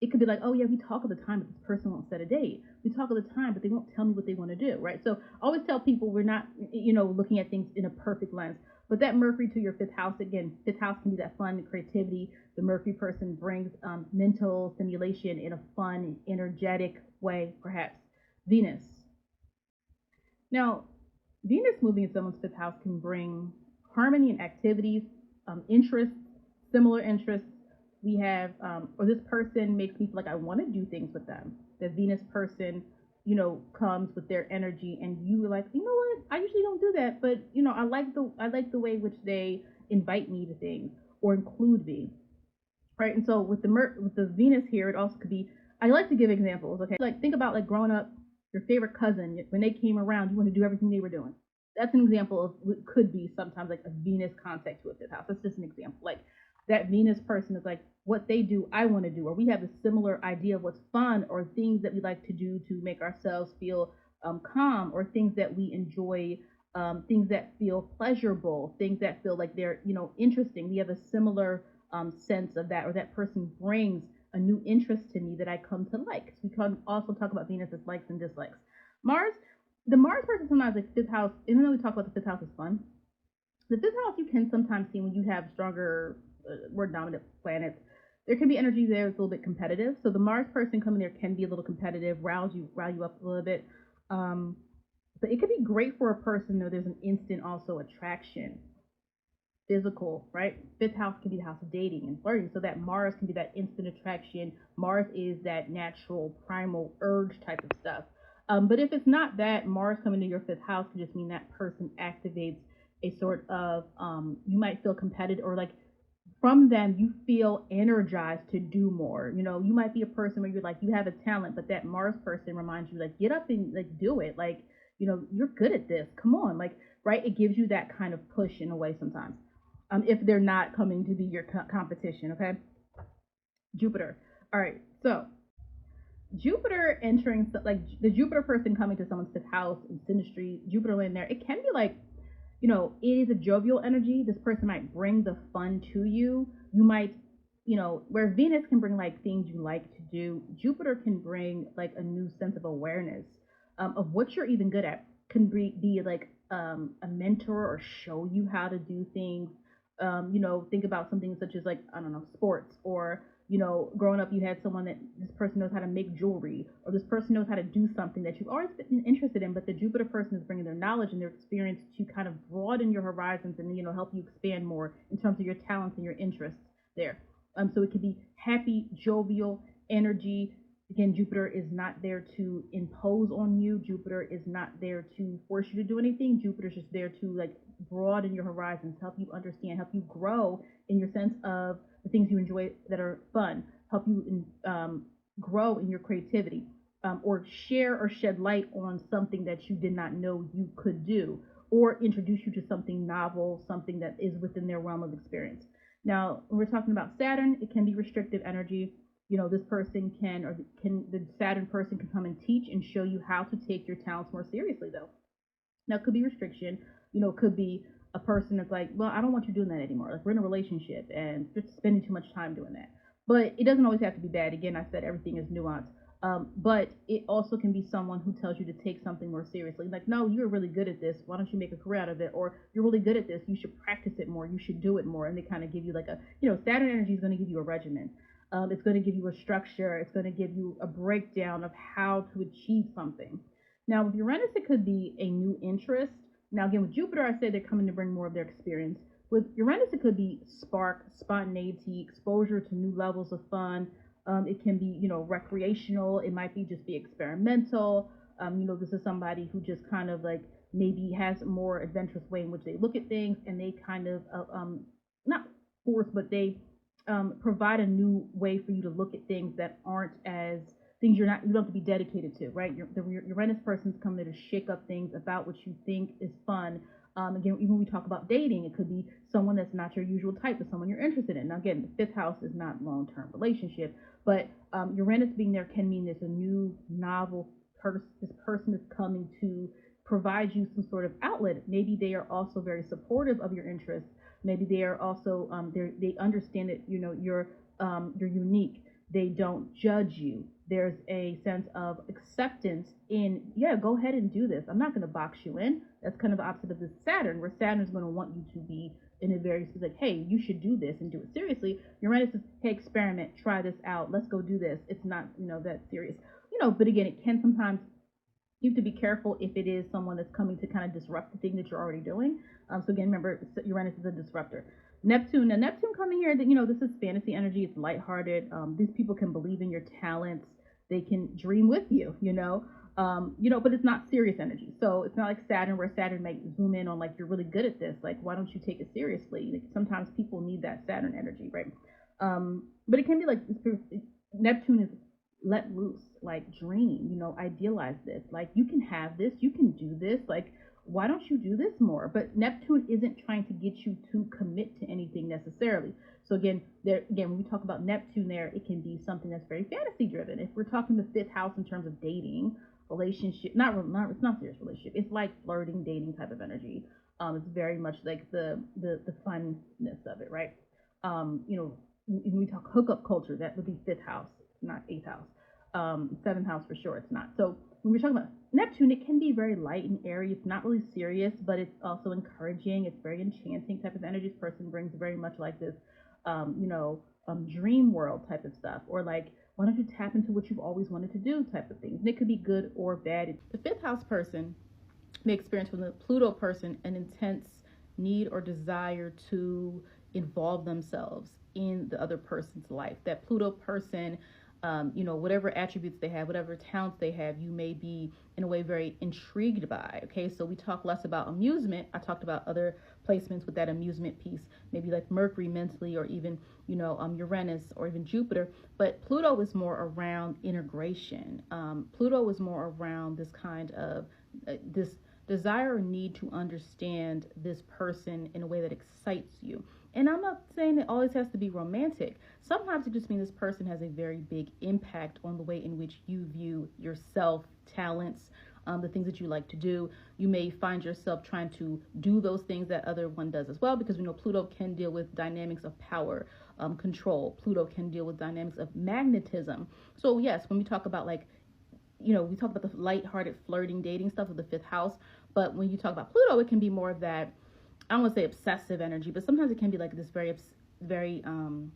it could be like, oh yeah, we talk all the time, but this person won't set a date. We talk all the time, but they won't tell me what they want to do, right? So I always tell people we're not, looking at things in a perfect lens. But that Mercury to your fifth house, again, fifth house can be that fun, creativity. The Mercury person brings mental stimulation in a fun, energetic way, perhaps. Venus. Now, Venus moving in someone's fifth house can bring harmony in activities, interests, similar interests, We have, or this person makes me feel like I want to do things with them. The Venus person, comes with their energy, and you are like, you know what? I usually don't do that, but I like the way which they invite me to things or include me, right? And so with the Venus here, it also could be. I like to give examples. Okay, like think about like growing up, your favorite cousin when they came around, you want to do everything they were doing. That's an example of what could be sometimes like a Venus contact to a fifth house. That's just an example. Like that Venus person is like what they do, I want to do, or we have a similar idea of what's fun or things that we like to do to make ourselves feel calm, or things that we enjoy, things that feel pleasurable, things that feel like they're interesting. We have a similar sense of that, or that person brings a new interest to me that I come to like. So we can also talk about Venus as likes and dislikes. Mars, the Mars person sometimes like fifth house. Even though we talk about the fifth house is fun, the fifth house you can sometimes see when you have stronger, more dominant planets. There can be energy there that's a little bit competitive. So the Mars person coming there can be a little competitive, rile you up a little bit. Um, but it could be great for a person though. There's an instant also attraction, physical, right? Fifth house can be the house of dating and flirting. So that Mars can be that instant attraction. Mars is that natural primal urge type of stuff. But if it's not that, Mars coming to your fifth house could just mean that person activates a sort of, you might feel competitive, or like from them you feel energized to do more. You might be a person where you're like, you have a talent, but that Mars person reminds you like, get up and like do it. Like, you're good at this. Come on. Like, right? It gives you that kind of push in a way sometimes. If they're not coming to be your competition, okay? Jupiter. All right. So Jupiter entering, like the Jupiter person coming to someone's fifth house in Synastry, Jupiter land there, it can be like, it is a jovial energy. This person might bring the fun to you. You might, where Venus can bring like things you like to do, Jupiter can bring like a new sense of awareness of what you're even good at. Can be like a mentor or show you how to do things. Think about something such as like, I don't know, sports, or growing up you had someone that this person knows how to make jewelry, or this person knows how to do something that you've always been interested in, but the Jupiter person is bringing their knowledge and their experience to kind of broaden your horizons and help you expand more in terms of your talents and your interests there. So it could be happy, jovial energy. Again, Jupiter is not there to impose on you. Jupiter is not there to force you to do anything. Jupiter's just there to like broaden your horizons, help you understand, help you grow in your sense of the things you enjoy that are fun, help you grow in your creativity, or share or shed light on something that you did not know you could do, or introduce you to something novel, something that is within their realm of experience. Now, when we're talking about Saturn, it can be restrictive energy. This person the Saturn person can come and teach and show you how to take your talents more seriously, though. Now, it could be restriction. It could be a person that's like, well, I don't want you doing that anymore. Like, we're in a relationship and you're spending too much time doing that. But it doesn't always have to be bad. Again, I said everything is nuanced. But it also can be someone who tells you to take something more seriously. Like, no, you're really good at this. Why don't you make a career out of it? Or you're really good at this. You should practice it more. You should do it more. And they kind of give you like Saturn energy is going to give you a regimen. It's going to give you a structure. It's going to give you a breakdown of how to achieve something. Now, with Uranus, it could be a new interest. Now, again, with Jupiter, I say they're coming to bring more of their experience. With Uranus, it could be spark, spontaneity, exposure to new levels of fun. It can be, recreational. It might be experimental. This is somebody who just kind of like maybe has a more adventurous way in which they look at things, and they kind of, not force, but they provide a new way for you to look at things that aren't as things you don't have to be dedicated to, right? The Uranus person's coming there to shake up things about what you think is fun. Again, even when we talk about dating, it could be someone that's not your usual type, but someone you're interested in. Now, again, the fifth house is not long-term relationship, but Uranus being there can mean there's a new novel person. This person is coming to provide you some sort of outlet. Maybe they are also very supportive of your interests. Maybe they are also they understand that you're unique. They don't judge you. There's a sense of acceptance in, yeah, go ahead and do this. I'm not going to box you in. That's kind of the opposite of the Saturn, where Saturn is going to want you to be in a very specific, hey, you should do this and do it seriously. Uranus says, hey, experiment, try this out. Let's go do this. It's not, that serious. But again, it can sometimes, you have to be careful if it is someone that's coming to kind of disrupt the thing that you're already doing. So again, remember, Uranus is a disruptor. Neptune. Now, Neptune coming here, that this is fantasy energy. It's lighthearted. These people can believe in your talents. They can dream with you. But it's not serious energy. So it's not like Saturn, where Saturn might zoom in on like you're really good at this. Like, why don't you take it seriously? Like, sometimes people need that Saturn energy, right? But it can be like Neptune is let loose, like dream. Idealize this. Like, you can have this. You can do this. Like, why don't you do this more? But Neptune isn't trying to get you to commit to anything necessarily. So when we talk about Neptune there, it can be something that's very fantasy driven. If we're talking the fifth house in terms of dating, relationship, it's not serious relationship. It's like flirting, dating type of energy. It's very much like the funness of it, right? When we talk hookup culture, that would be fifth house, not eighth house. Seventh house for sure, it's not. So when we're talking about Neptune, it can be very light and airy. It's not really serious, but it's also encouraging. It's very enchanting type of energy. This person brings very much like this, dream world type of stuff, or like, why don't you tap into what you've always wanted to do type of things. And it could be good or bad. The fifth house person may experience from the Pluto person an intense need or desire to involve themselves in the other person's life. That Pluto person, whatever attributes they have, whatever talents they have, you may be in a way very intrigued by. Okay, so we talk less about amusement. I talked about other placements with that amusement piece, maybe like Mercury mentally, or even Uranus, or even Jupiter. But Pluto is more around integration. Pluto is more around this kind of this desire or need to understand this person in a way that excites you. And I'm not saying it always has to be romantic. Sometimes it just means this person has a very big impact on the way in which you view yourself, talents, the things that you like to do. You may find yourself trying to do those things that other one does as well, because we know Pluto can deal with dynamics of power, control. Pluto can deal with dynamics of magnetism. So yes, when we talk about we talk about the lighthearted flirting, dating stuff with the fifth house, but when you talk about Pluto, it can be more of that, I don't want to say obsessive energy, but sometimes it can be like this very, I'm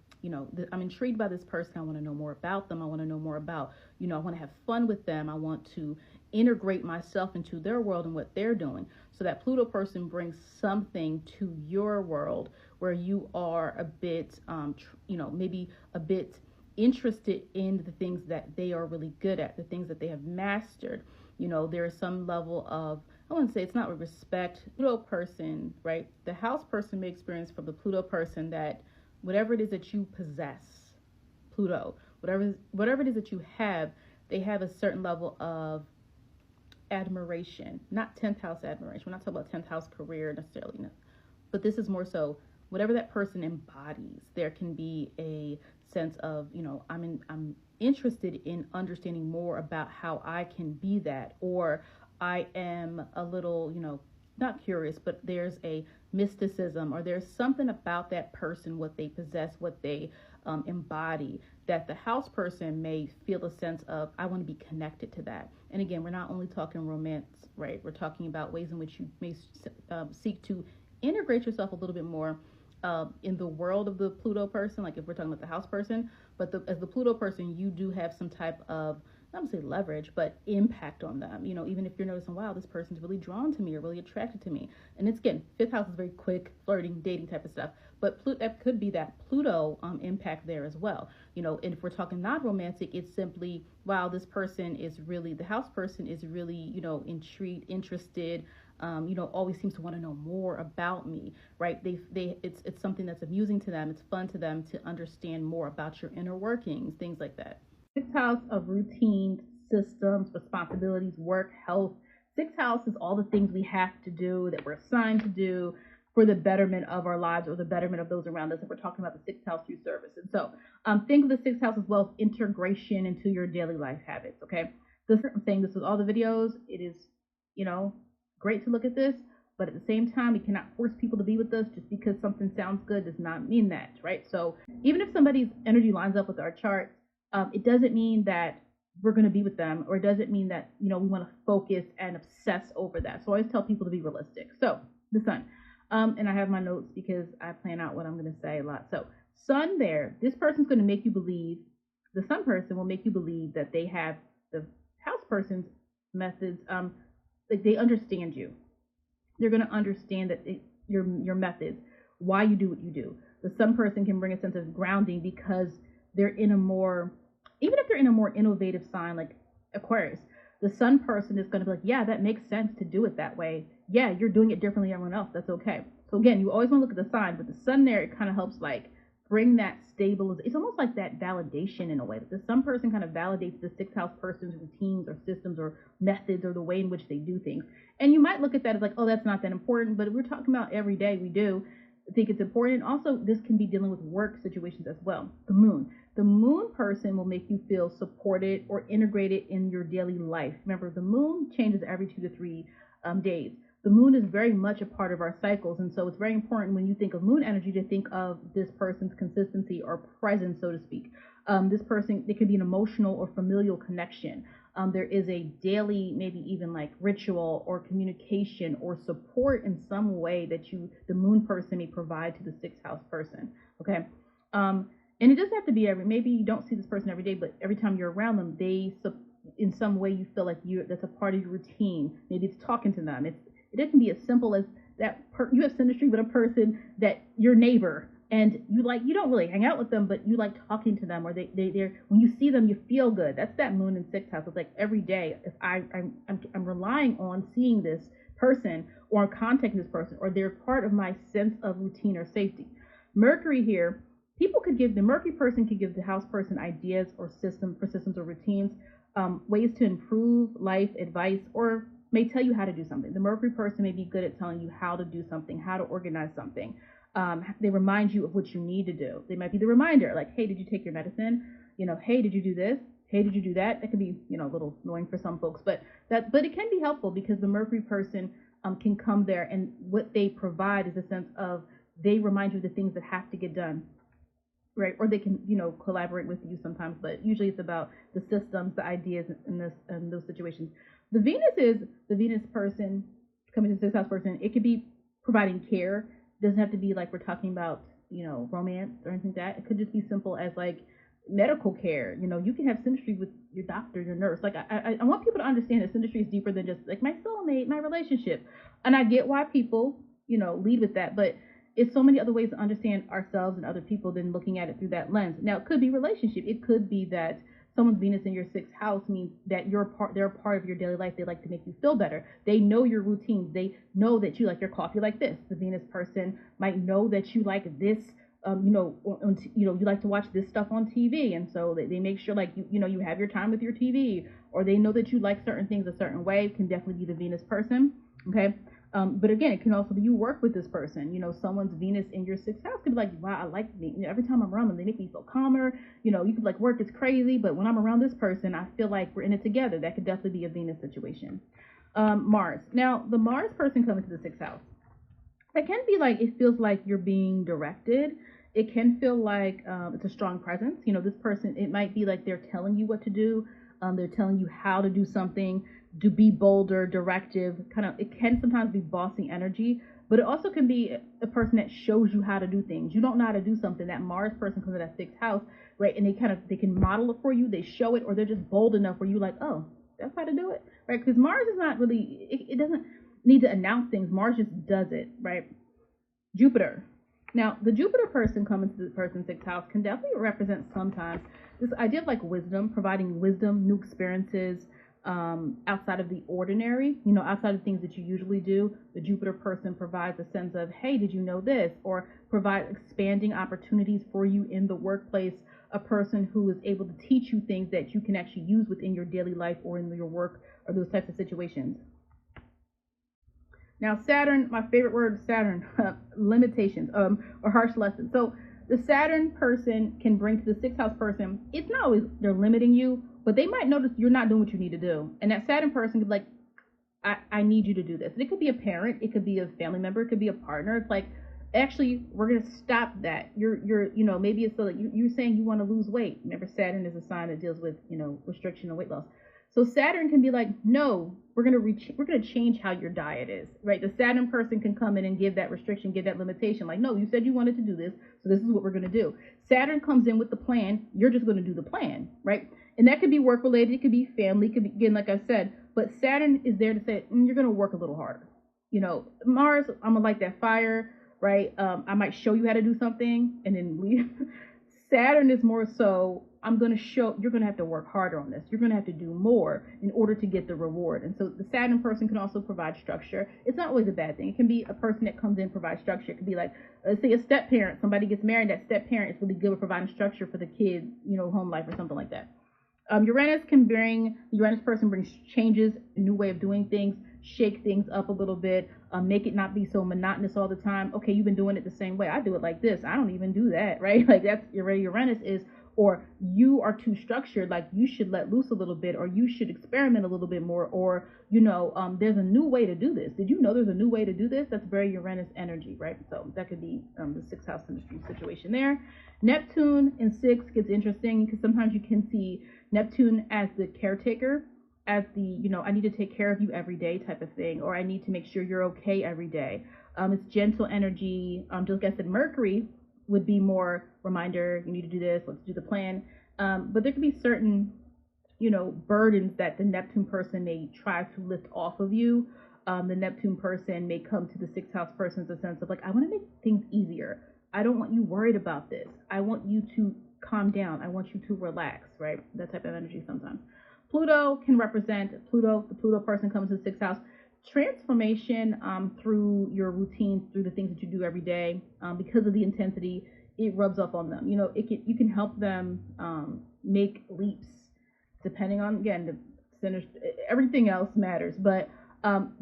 intrigued by this person. I want to know more about them. I want to know more about, I want to have fun with them. I want to integrate myself into their world and what they're doing. So that Pluto person brings something to your world where you are a bit, maybe a bit interested in the things that they are really good at, the things that they have mastered. There is some level of, I wouldn't say it's not with respect. Pluto person, right? The house person may experience from the Pluto person that whatever it is that you possess, Pluto, whatever it is that you have, they have a certain level of admiration, not 10th house admiration. We're not talking about 10th house career necessarily, no. But this is more so whatever that person embodies. There can be a sense of, I'm interested in understanding more about how I can be that, or I am a little, not curious, but there's a mysticism, or there's something about that person, what they possess, what they embody, that the house person may feel a sense of, I want to be connected to that. And again, we're not only talking romance, right? We're talking about ways in which you may seek to integrate yourself a little bit more in the world of the Pluto person, like if we're talking about the house person. But as the Pluto person, you do have some type of, I don't say leverage, but impact on them. Even if you're noticing, wow, this person's really drawn to me or really attracted to me. And it's, again, fifth house is very quick, flirting, dating type of stuff. But that could be that Pluto impact there as well. And if we're talking not romantic, it's simply, wow, this person is really, the house person is really, intrigued, interested, always seems to want to know more about me, right? It's something that's amusing to them. It's fun to them to understand more about your inner workings, things like that. Sixth house of routine, systems, responsibilities, work, health. Sixth house is all the things we have to do, that we're assigned to do for the betterment of our lives or the betterment of those around us. And we're talking about the sixth house through service. And so think of the sixth house as well as integration into your daily life habits, okay? I'm saying this with all the videos. It is, great to look at this, but at the same time, we cannot force people to be with us. Just because something sounds good does not mean that, right? So even if somebody's energy lines up with our chart, it doesn't mean that we're going to be with them, or it doesn't mean that, we want to focus and obsess over that. So I always tell people to be realistic. So the sun, and I have my notes because I plan out what I'm going to say a lot. So sun there, this person's going to make you believe, the sun person will make you believe that they have the house person's methods, like they understand you. They're going to understand that your methods, why you do what you do. The sun person can bring a sense of grounding because they're in a more, even if they're in a more innovative sign like Aquarius, the sun person is going to be like, yeah, that makes sense to do it that way. Yeah, you're doing it differently than everyone else. That's okay. So again, you always want to look at the sign, but the sun there, it kind of helps like bring that stabilization. It's almost like that validation in a way. The sun person kind of validates the sixth house person's routines or systems or methods or the way in which they do things. And you might look at that as like, oh, that's not that important. But if we're talking about every day, we do think it's important. Also, this can be dealing with work situations as well. The moon. The moon person will make you feel supported or integrated in your daily life. Remember, the moon changes every 2 to 3 days. The moon is very much a part of our cycles, and so it's very important when you think of moon energy to think of this person's consistency or presence, so to speak. This person, it could be an emotional or familial connection. There is a daily, maybe even like ritual or communication or support in some way that the moon person may provide to the sixth house person. Okay. And it doesn't have to be maybe you don't see this person every day, but every time you're around them, in some way you feel like that's a part of your routine. Maybe it's talking to them. It can be as simple as that you have synastry with a person that your neighbor, and you don't really hang out with them, but you like talking to them, or they're when you see them, you feel good. That's that moon in sixth house. It's like every day, if I'm relying on seeing this person or contacting this person, or they're part of my sense of routine or safety. Mercury here, the Mercury person could give the house person ideas or systems or routines, ways to improve life, advice, or may tell you how to do something. The Mercury person may be good at telling you how to do something, how to organize something. They remind you of what you need to do. They might be the reminder, like, hey, did you take your medicine? Hey, did you do this? Hey, did you do that? That can be, a little annoying for some folks, but it can be helpful because the Mercury person can come there, and what they provide is a sense of they remind you of the things that have to get done. Right, or they can, collaborate with you sometimes, but usually it's about the systems, the ideas in those situations. The Venus person coming to the sixth house person. It could be providing care. It doesn't have to be like we're talking about, romance or anything like that. It could just be simple as like medical care. You can have synastry with your doctor, your nurse. Like I want people to understand that synastry is deeper than just like my soulmate, my relationship. And I get why people, lead with that, but it's so many other ways to understand ourselves and other people than looking at it through that lens. Now, it could be relationship. It could be that someone's Venus in your sixth house means that they're a part of your daily life. They like to make you feel better. They know your routines. They know that you like your coffee like this. The Venus person might know that you like this. You like to watch this stuff on TV, and so they make sure like you have your time with your TV, or they know that you like certain things a certain way. It can definitely be the Venus person. Okay. But again, it can also be you work with this person. Someone's Venus in your sixth house could be like, wow, I like me. Every time I'm around them, they make me feel calmer. You could like work is crazy, but when I'm around this person, I feel like we're in it together. That could definitely be a Venus situation. Mars. Now, the Mars person coming to the sixth house, it can be like it feels like you're being directed. It can feel like it's a strong presence. This person, it might be like they're telling you what to do. They're telling you how to do something, to be bolder, directive, it can sometimes be bossy energy, but it also can be a person that shows you how to do things. You don't know how to do something, that Mars person comes to that sixth house, right? And they can model it for you, they show it, or they're just bold enough where you like, oh, that's how to do it, right? Because Mars is not really, it doesn't need to announce things. Mars just does it, right? Jupiter. Now, the Jupiter person coming to the person's sixth house can definitely represent sometimes this idea of like wisdom, providing wisdom, new experiences, outside of the ordinary, outside of things that you usually do. The Jupiter person provides a sense of, hey, did you know this? Or provide expanding opportunities for you in the workplace, a person who is able to teach you things that you can actually use within your daily life or in your work or those types of situations. Now, Saturn, my favorite word, Saturn, limitations, or harsh lessons. So the Saturn person can bring to the sixth house person, it's not always they're limiting you, but they might notice you're not doing what you need to do. And that Saturn person could be like, I need you to do this. And it could be a parent, it could be a family member, it could be a partner. It's like, actually, we're going to stop that. Maybe it's so that you're saying you want to lose weight. Remember, Saturn is a sign that deals with, restriction and weight loss. So Saturn can be like, no, we're going to change how your diet is, right? The Saturn person can come in and give that restriction, give that limitation. Like, no, you said you wanted to do this, so this is what we're going to do. Saturn comes in with the plan. You're just going to do the plan, right? And that could be work related. It could be family. It could be, again, like I said, but Saturn is there to say, you're going to work a little harder. Mars, I'm going to light that fire. right? I might show you how to do something and then leave. Saturn is more so, I'm going to show, you're going to have to work harder on this. You're going to have to do more in order to get the reward. And so the Saturn person can also provide structure. It's not always a bad thing. It can be a person that comes in, provides structure. It could be like, let's say a step parent, somebody gets married, that step parent is really good at providing structure for the kid, home life or something like that. Uranus person brings changes, a new way of doing things, shake things up a little bit, make it not be so monotonous all the time. Okay, you've been doing it the same way. I do it like this. I don't even do that, right? Like that's Uranus is, or you are too structured. Like you should let loose a little bit, or you should experiment a little bit more, or there's a new way to do this. Did you know there's a new way to do this? That's very Uranus energy, right? So that could be the sixth house Synastry situation there. Neptune in 6 gets interesting because sometimes you can see Neptune as the caretaker, as the, I need to take care of you every day type of thing, or I need to make sure you're okay every day. It's gentle energy. Just like I said, Mercury would be more reminder, you need to do this, let's do the plan. But there could be certain, burdens that the Neptune person may try to lift off of you. The Neptune person may come to the sixth house person's a sense of like, I want to make things easier. I don't want you worried about this. I want you to calm down. I want you to relax, right? That type of energy sometimes. Pluto can represent the Pluto person comes to the sixth house. Transformation through your routines, through the things that you do every day, because of the intensity, it rubs up on them. You can help them make leaps, depending on, again, everything else matters. But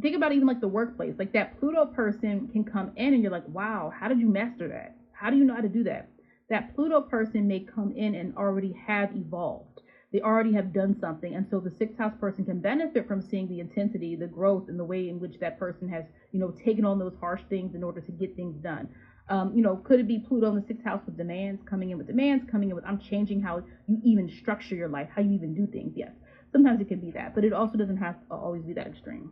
think about even like the workplace, like that Pluto person can come in and you're like, wow, how did you master that? How do you know how to do that? That Pluto person may come in and already have evolved. They already have done something. And so the sixth house person can benefit from seeing the intensity, the growth, and the way in which that person has, taken on those harsh things in order to get things done. Could it be Pluto in the sixth house with demands, coming in with, I'm changing how you even structure your life, how you even do things? Yes. Sometimes it can be that, but it also doesn't have to always be that extreme.